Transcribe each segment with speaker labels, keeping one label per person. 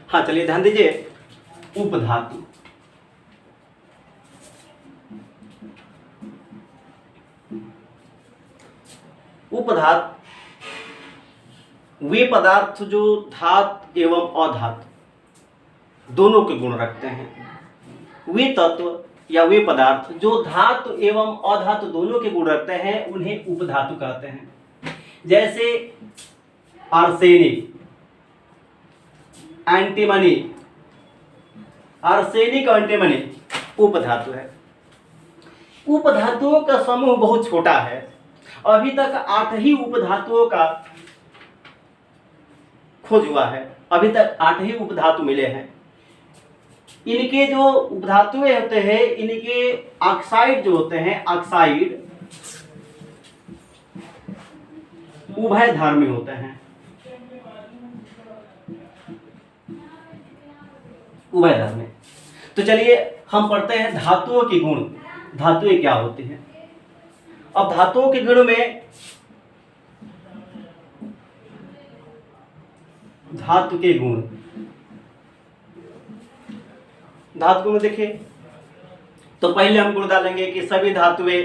Speaker 1: हाँ चलिए ध्यान दीजिए, उपधातु। उपधातु वे पदार्थ जो धातु एवं अधातु दोनों के गुण रखते हैं। वे तत्व या वे पदार्थ जो धातु एवं अधातु दोनों के गुण रखते हैं उन्हें उपधातु कहते हैं। जैसे आर्सेनिक, एंटीमनी, आर्सेनिक और एंटीमनी उपधातु है। उपधातुओं का समूह बहुत छोटा है। अभी तक 8 ही उपधातुओं का खोज हुआ है। अभी तक 8 ही उपधातु मिले हैं। इनके जो उपधातुएं होते हैं, इनके ऑक्साइड जो होते हैं, ऑक्साइड उभयधर्मी होते हैं। उभयधर्मी। तो चलिए हम पढ़ते हैं धातुओं के गुण। धातुएं क्या होती हैं? अब धातुओं के गुण में धातु के गुण, धातु में देखिए तो पहले हम गुण डालेंगे कि सभी धातुएं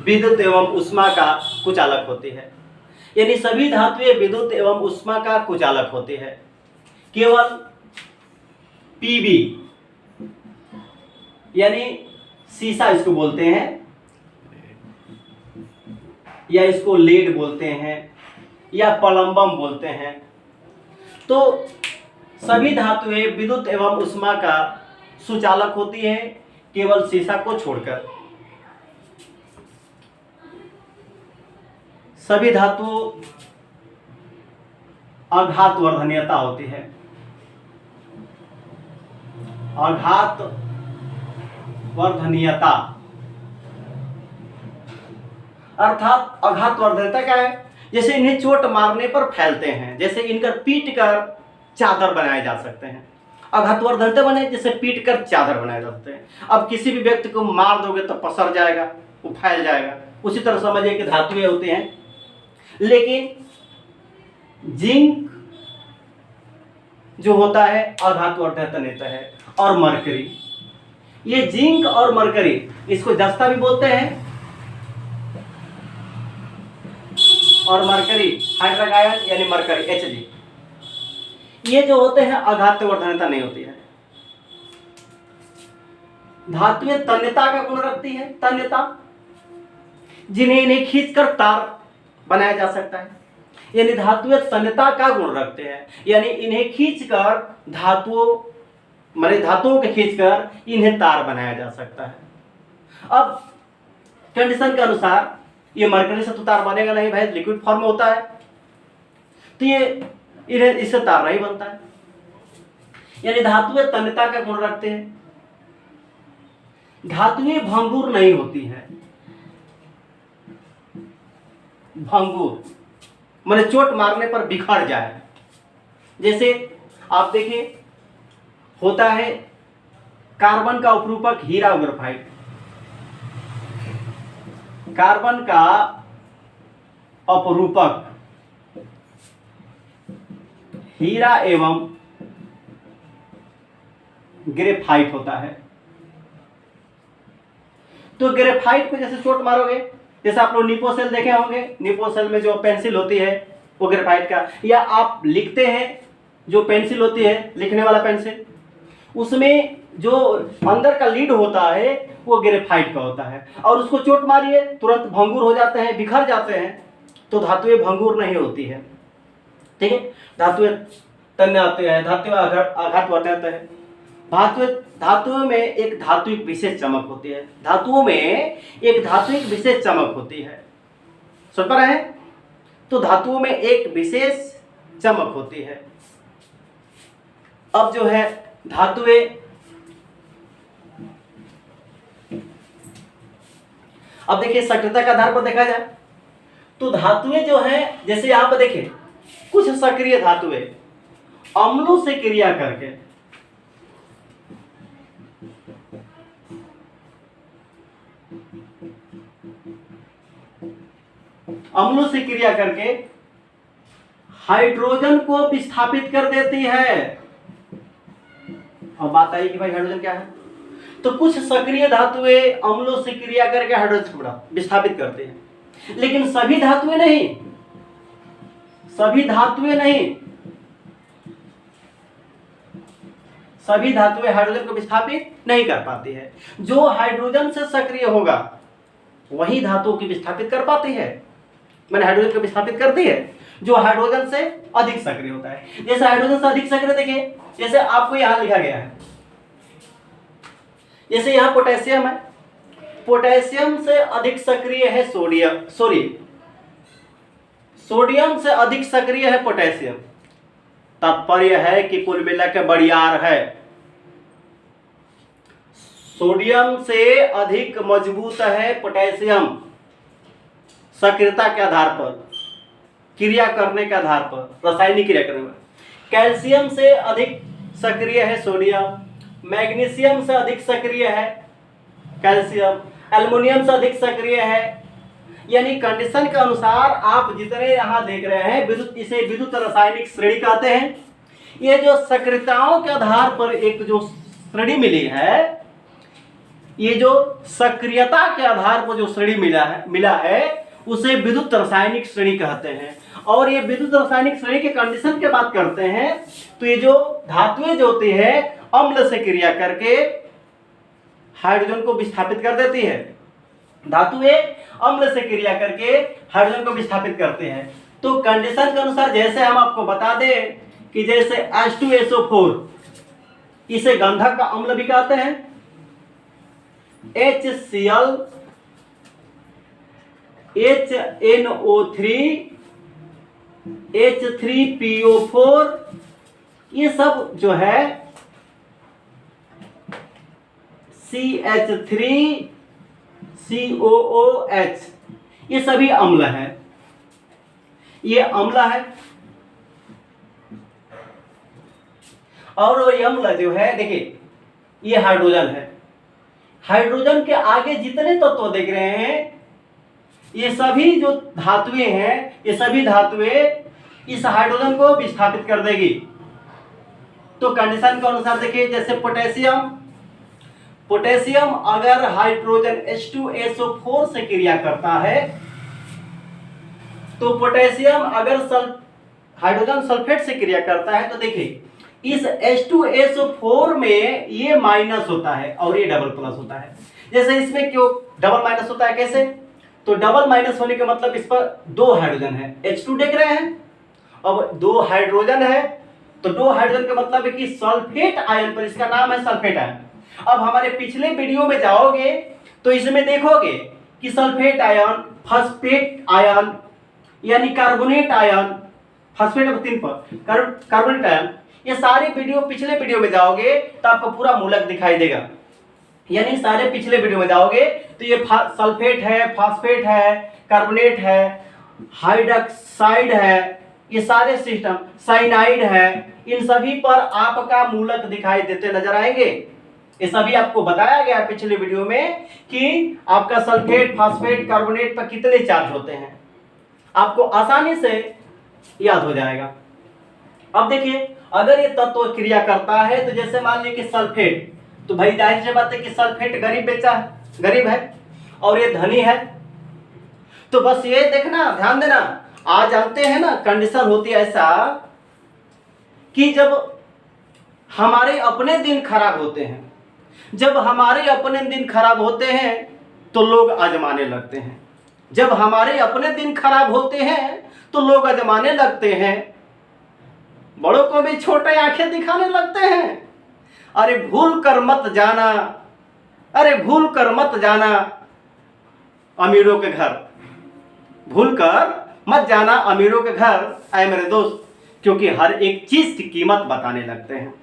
Speaker 1: विद्युत एवं ऊष्मा का कुचालक होती है। यानी सभी धातुएं विद्युत एवं ऊष्मा का कुचालक होती है। केवल पीबी यानी सीसा इसको बोलते हैं, या इसको लेड बोलते हैं, या प्लम्बम बोलते हैं। तो सभी धातुएं विद्युत एवं ऊष्मा का सुचालक होती है, केवल सीसा को छोड़कर। सभी धातु आघात वर्धनीयता होती है। आघात वर्धनीयता अर्थात आघात वर्धनीयता क्या है? जैसे इन्हें चोट मारने पर फैलते हैं, जैसे इनका पीट कर चादर बनाए जा सकते हैं। आघात वर्धनीयता बने जैसे पीट कर चादर बनाए जा सकते हैं। अब किसी भी व्यक्ति को मार दोगे तो पसर जाएगा, वो फैल जाएगा। उसी तरह समझिए कि धातुएं होती हैं। लेकिन जिंक जो होता है आघात वर्धनीयता नेता है, और मरकरी, ये जिंक और मरकरी, इसको जस्ता भी बोलते हैं, और मरकरी हाइड्रोजन आयन यानी मरकरी Hg, ये जो होते हैं आघात वर्धनीयता नहीं होती है। धातुएं तन्यता का गुण रखती है। तन्यता, जिन्हें इन्हें खींचकर तार बनाया जा सकता है। यानी धातुएं तन्यता का गुण रखते हैं, यानी इन्हें खींचकर धातुओं माने धातुओं के खींचकर इन्हें तार बनाया जा सकता है। अब कंडीशन के अनुसार ये मरकरी से तो तार बनेगा नहीं भाई, लिक्विड फॉर्म में होता है, तो ये इन्हें इससे तार नहीं बनता है। यानी धातुएं तन्यता का गुण रखते हैं। धातुएं भंगुर नहीं होती है। भंगुर माने चोट मारने पर बिखर जाए। जैसे आप देखिए होता है कार्बन का उपरूपक हीरा और ग्रेफाइट। कार्बन का अपरूपक हीरा एवं ग्रेफाइट होता है। तो ग्रेफाइट को जैसे चोट मारोगे, जैसे आप लोग निपो सेल देखे होंगे, निपो सेल में जो पेंसिल होती है वो ग्रेफाइट का, या आप लिखते हैं जो पेंसिल होती है, लिखने वाला पेंसिल, उसमें जो अंदर का लीड होता है वो ग्रेफाइट का होता है, और उसको चोट मारिए तुरंत भंगुर हो जाते हैं, बिखर जाते हैं। तो धातुएं भंगुर नहीं होती है। ठीक है, धातुएं तन्य आते हैं, धातुएं आघात वर्धनीयता है। धातुओं में एक धात्विक विशेष चमक होती है। धातुओं में एक धात्विक विशेष चमक होती है। समझ पा रहे हैं? तो धातुओं में एक विशेष चमक होती है। अब जो है धातुएं, अब देखिए सक्रियता के आधार पर देखा जाए तो धातुएं जो है, जैसे यहां पर देखिए कुछ सक्रिय धातुएं अम्लों से क्रिया करके हाइड्रोजन को विस्थापित कर देती है। अब बात आई कि भाई हाइड्रोजन क्या है, तो कुछ सक्रिय धातुएं अम्लों से क्रिया करके हाइड्रोजन को विस्थापित करते हैं, लेकिन सभी धातुएं नहीं, सभी धातुएं नहीं, सभी धातुएं हाइड्रोजन को विस्थापित नहीं कर पाती है। जो हाइड्रोजन से सक्रिय होगा वही धातुओं की विस्थापित कर पाती है, मैंने हाइड्रोजन को विस्थापित करती है जो हाइड्रोजन से अधिक सक्रिय होता है। जैसे हाइड्रोजन से अधिक सक्रिय देखिए, जैसे आपको यहां लिखा गया है, जैसे यहां पोटेशियम है, पोटेशियम से अधिक सक्रिय है सोडियम, सोडियम से अधिक सक्रिय है पोटेशियम। तात्पर्य है कि कुल मिला के बड़ियार है, सोडियम से अधिक मजबूत है पोटेशियम, सक्रियता के आधार पर, क्रिया करने के आधार पर, रासायनिक क्रिया करने में। कैल्शियम से अधिक सक्रिय है सोडियम, मैग्नीशियम से अधिक सक्रिय है कैल्शियम, एल्युमिनियम से अधिक सक्रिय है। यानी कंडीशन के अनुसार आप जितने यहां देख रहे हैं विद्युत, इसे विद्युत रासायनिक श्रेणी कहते हैं। ये जो सक्रियताओं के आधार पर एक जो श्रेणी मिली है, ये जो सक्रियता के आधार पर जो श्रेणी मिला है उसे विद्युत रासायनिक श्रेणी कहते हैं। और ये विद्युत रासायनिक श्रेणी के कंडीशन की बात करते हैं तो ये जो धातुएं जो होती है अम्ल से क्रिया करके हाइड्रोजन को विस्थापित कर देती है, धातुएं अम्ल से क्रिया करके हाइड्रोजन को विस्थापित करते हैं। तो कंडीशन के अनुसार जैसे हम आपको बता दें कि जैसे H2SO4 इसे गंधक का अम्ल भी कहते हैं, HCl, HNO3, H3PO4, ये सब जो है CH3COOH, ये सभी अम्ल हैं, ये अम्ल है। और ये अम्ल जो है देखिए ये हाइड्रोजन है, हाइड्रोजन के आगे जितने तत्व देख रहे हैं ये सभी जो धातुएं हैं, ये सभी धातुएं इस हाइड्रोजन को विस्थापित कर देगी। तो कंडीशन के अनुसार देखिए जैसे पोटेशियम अगर हाइड्रोजन H2SO4 से क्रिया करता है तो पोटेशियम अगर हाइड्रोजन सल्फेट से क्रिया करता है तो देखिए इस H2SO4 में ये माइनस होता है और ये डबल प्लस होता है। जैसे इसमें क्यों डबल माइनस होता है, कैसे, तो डबल माइनस होने का मतलब इस पर दो हाइड्रोजन है, H2 देख रहे हैं, अब दो हाइड्रोजन है तो दो हाइड्रोजन का मतलब है कि सल्फेट आयन पर, इसका नाम है सल्फेट आयन। अब हमारे पिछले वीडियो में जाओगे तो इसमें देखोगे कि सल्फेट आयन, फॉस्फेट आयन यानी कार्बोनेट आयन, फॉस्फेट अब 3 पर कार्बोनेट आयन, ये सारे वीडियो पिछले वीडियो में जाओगे तो आपको पूरा मूलक दिखाई देगा। यानी सारे पिछले वीडियो में जाओगे तो ये सल्फेट है, फॉस्फेट है, कार्बोनेट है, हाइड्रोक्साइड है, ये सारे सिस्टम, साइनाइड है, इन सभी पर आपका मूलक दिखाई देते नजर आएंगे। ये सभी आपको बताया गया है पिछले वीडियो में कि आपका सल्फेट, फॉस्फेट, कार्बोनेट पर कितने चार्ज होते हैं, आपको आसानी से याद हो जाएगा। अब देखिए अगर ये तत्व क्रिया करता है तो जैसे मान लीजिए कि सल्फेट, तो भाई जाहिर सी बात है कि सल्फेट गरीब है और ये धनी है। तो बस ये देखना, ध्यान देना, आज जानते हैं ना कंडीशन होती है ऐसा कि जब हमारे अपने दिन खराब होते हैं, जब हमारे अपने दिन खराब होते हैं तो लोग आजमाने लगते हैं, जब हमारे अपने दिन खराब होते हैं तो लोग आजमाने लगते हैं, बड़ों को भी छोटे आंखें दिखाने लगते हैं। अरे भूल कर मत जाना, अरे भूल कर मत जाना अमीरों के घर, भूल कर मत जाना अमीरों के घर आए मेरे दोस्त, क्योंकि हर एक चीज की कीमत बताने लगते हैं।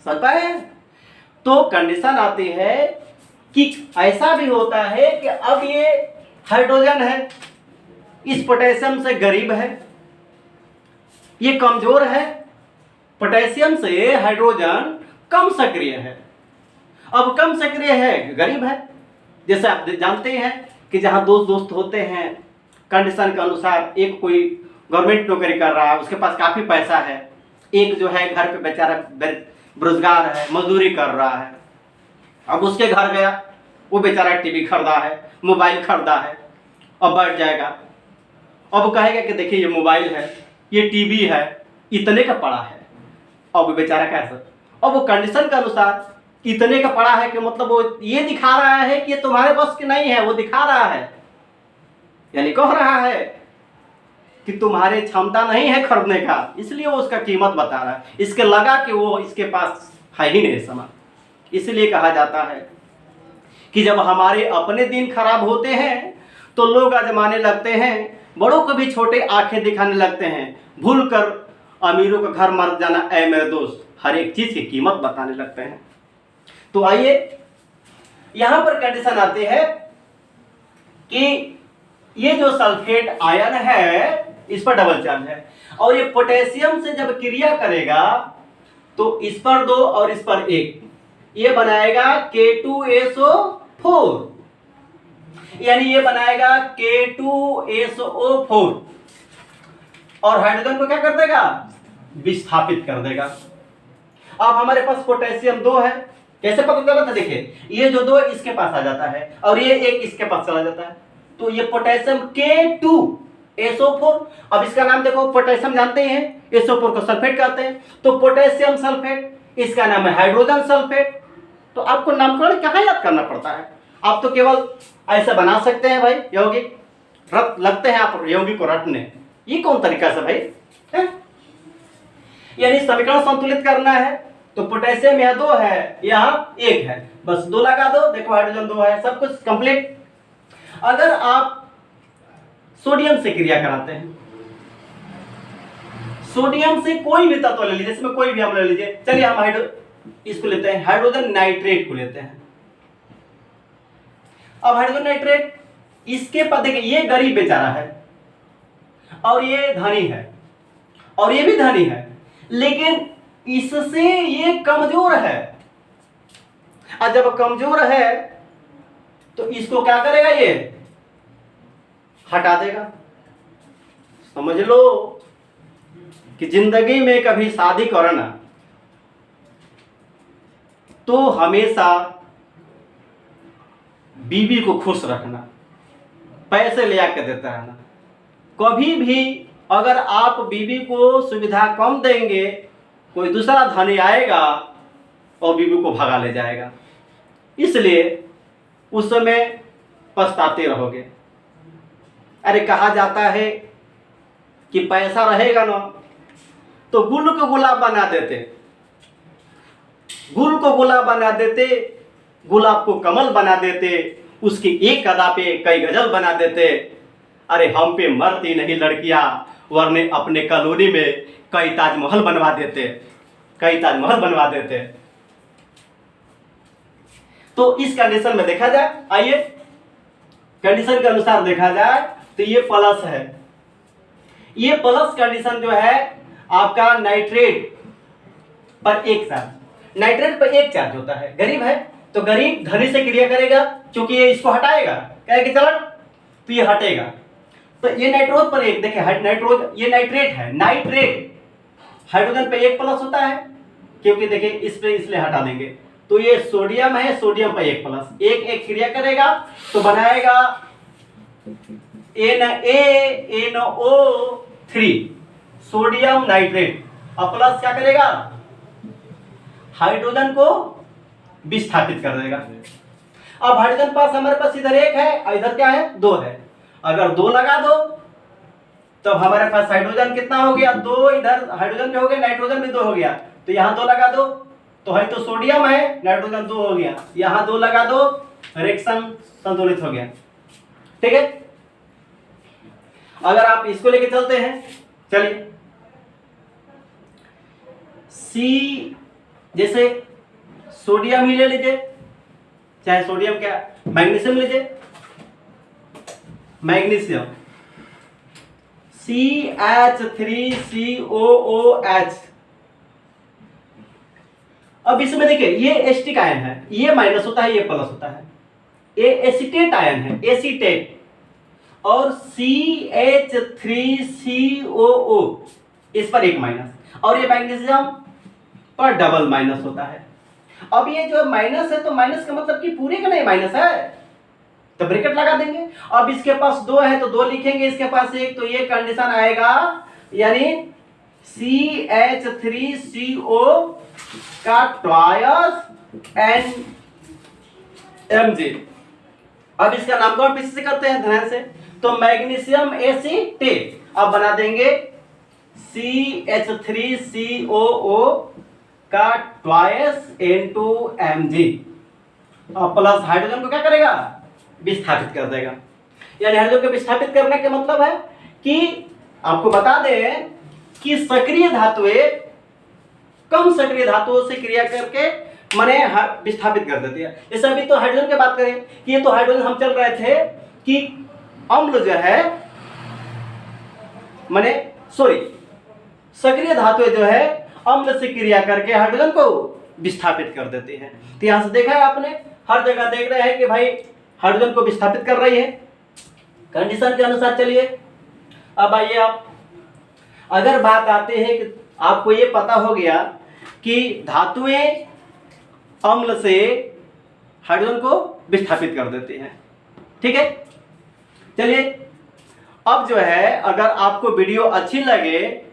Speaker 1: समझ पाए? तो कंडीशन आती है कि ऐसा भी होता है कि अब ये हाइड्रोजन है, इस पोटेशियम से गरीब है, ये कमजोर है, पोटेशियम से हाइड्रोजन कम सक्रिय है। अब कम सक्रिय है, गरीब है, जैसे आप जानते हैं कि जहां दोस्त होते हैं कंडीशन के अनुसार एक कोई गवर्नमेंट नौकरी कर रहा है, उसके पास काफ़ी पैसा है। एक जो है घर पे बेचारा बेरोजगार है, मजदूरी कर रहा है। अब उसके घर गया, वो बेचारा टीवी खरीदा है, मोबाइल खरीदा है, अब बैठ जाएगा, अब वो कहेगा कि देखिए ये मोबाइल है, ये टीवी है, इतने का पड़ा है। अब वो बेचारा कैसे, अब वो कंडीशन के अनुसार इतने का पड़ा है कि मतलब वो ये दिखा रहा है कि ये तुम्हारे बस की नहीं है, वो दिखा रहा है, यानी कह रहा है कि तुम्हारे क्षमता नहीं है खरीदने का, इसलिए वो उसका कीमत बता रहा है। इसके लगा कि वो इसके पास है ही नहीं सामान। इसलिए कहा जाता है कि जब हमारे अपने दिन खराब होते हैं तो लोग आजमाने लगते हैं, बड़ों को भी छोटे आंखें दिखाने लगते हैं, भूल कर अमीरों का घर मर जाना ऐ मेरे दोस्त, हर एक चीज की कीमत बताने लगते हैं। तो आइए यहां पर कंडीशन आती है कि ये जो सल्फेट आयन है इस पर डबल चार्ज है, और ये पोटेशियम से जब क्रिया करेगा तो इस पर 2 और इस पर 1, ये बनाएगा K2SO4, यानी ये बनाएगा K2SO4, और हाइड्रोजन को क्या कर देगा, विस्थापित कर देगा। अब हमारे पास पोटेशियम 2 है, कैसे पता चला था, देखिए ये जो 2 इसके पास आ जाता है और ये 1 इसके पास चला जाता है, तो ये पोटेशियम K2SO4। अब इसका नाम देखो, पोटेशियम जानते हैं, SO4 को सल्फेट कहते हैं, तो पोटेशियम सल्फेट, इसका नाम है हाइड्रोजन सल्फेट। तो आपको नामकरण कहाँ याद करना पड़ता है, आप तो केवल ऐसे बना सकते हैं भाई, यौगिक रट लगते हैं आप यौगिक को रटने, ये कौन तरीका से भाई है? यानी समीकरण संतुलित करना है तो पोटेशियम यहाँ 2 है, यहाँ 1 है, बस 2 लगा दो, देखो हाइड्रोजन 2 है, सब कुछ कंप्लीट। अगर आप सोडियम से क्रिया कराते हैं, सोडियम से कोई भी तत्व ले लीजिए, इसमें कोई भी हम ले लीजिए, चलिए हम इसको लेते हैं, हाइड्रोजन नाइट्रेट को लेते हैं। अब हाइड्रोजन नाइट्रेट, इसके पर देखिए ये गरीब बेचारा है और ये धनी है और ये भी धनी है, लेकिन इससे ये कमजोर है, और जब कमजोर है तो इसको क्या करेगा, ये हटा देगा। समझ लो कि जिंदगी में कभी शादी करना तो हमेशा बीवी को खुश रखना, पैसे ले आके देता रहना। कभी भी अगर आप बीवी को सुविधा कम देंगे, कोई दूसरा धनी आएगा और बीवी को भगा ले जाएगा, इसलिए उस समय पछताते रहोगे। अरे कहा जाता है कि पैसा रहेगा ना तो गुल को गुलाब बना देते, गुल को गुलाब बना देते, गुलाब को कमल बना देते, उसकी एक अदा पे कई गजल बना देते। अरे हम पे मरती नहीं लड़कियां, वरने अपने कॉलोनी में कई ताजमहल बनवा देते, कई ताजमहल बनवा देते। तो इस कंडीशन में देखा जाए, आइए कंडीशन के अनुसार देखा जाए तो ये प्लस है, ये प्लस कंडीशन जो है आपका नाइट्रेट पर 1 चार्ज, नाइट्रेट पर 1 चार्ज होता है, गरीब है तो गरीब धनी से क्रिया करेगा, क्योंकि ये इसको हटाएगा, कहेगा चलो तो ये हटेगा, तो ये नाइट्रोज पर 1, देखिए नाइट्रोज, ये नाइट्रेट है, नाइट्रेट हाइड्रोजन पे 1 प्लस होता है, क्योंकि देखिए इस पे इसलिए हटा देंगे, तो ये सोडियम है, सोडियम पे 1 प्लस, 1 क्रिया करेगा तो बनाएगा NaNO3 सोडियम नाइट्रेट, और प्लस क्या करेगा, हाइड्रोजन को विस्थापित कर देगा। अब हाइड्रोजन पास हमारे पास इधर 1 है और इधर क्या है, 2 है, अगर 2 लगा दो तो हमारे पास हाइड्रोजन कितना हो गया, 2, इधर हाइड्रोजन भी हो गया, नाइट्रोजन भी 2 हो गया, तो यहाँ 2 लगा दो, तो है तो सोडियम है, नाइट्रोजन 2 हो गया, यहाँ 2 लगा दो, रिएक्शन संतुलित हो गया। ठीक है, अगर आप इसको लेके चलते हैं, चलिए सी, जैसे सोडियम ही ले लीजिए, चाहे सोडियम क्या, मैग्नीशियम लीजिए, मैग्नीशियम CH3COOH। अब इसमें देखिए ये एसिटिक आयन है, ये माइनस होता है, ये प्लस होता है, ये एसिटेट आयन है, एसिटेट, और CH3COO इस पर एक माइनस, और ये मैग्नीशियम पर डबल माइनस होता है। अब ये जो माइनस है तो माइनस का मतलब कि पूरे का नहीं माइनस है, तो ब्रैकेट लगा देंगे। अब इसके पास 2 है तो 2 लिखेंगे, इसके पास 1, तो ये कंडीशन आएगा, यानी CH3CO का ट्वाइस NMG। अब इसका नामकरण किस से करते हैं, ध्यान से, तो मैग्नीशियम एसीटेट। अब बना देंगे CH3COO का ट्वाइस N2Mg, और प्लस हाइड्रोजन को क्या करेगा, विस्थापित कर देगा। यानी हाइड्रोजन को विस्थापित करने का मतलब है कि आपको बता दें कि सक्रिय धातुएं कम सक्रिय धातुओं से क्रिया करके माने विस्थापित कर देती है। जैसे अभी तो हाइड्रोजन की बात करें कि ये तो हाइड्रोजन हम चल रहे थे कि अम्ल जो है माने सक्रिय धातुएं जो है अम्ल से क्रिया करके हाइड्रोजन को विस्थापित कर देती हैं। तो यहां से देखा है आपने, हर जगह देख रहे हैं कि भाई हाइड्रोजन को विस्थापित कर रही है कंडीशन के अनुसार। चलिए अब आइए आप, अगर बात आती है कि आपको ये पता हो गया कि धातुएं अम्ल से हाइड्रोजन को विस्थापित कर देती हैं, ठीक है। चलिए अब जो है, अगर आपको वीडियो अच्छी लगे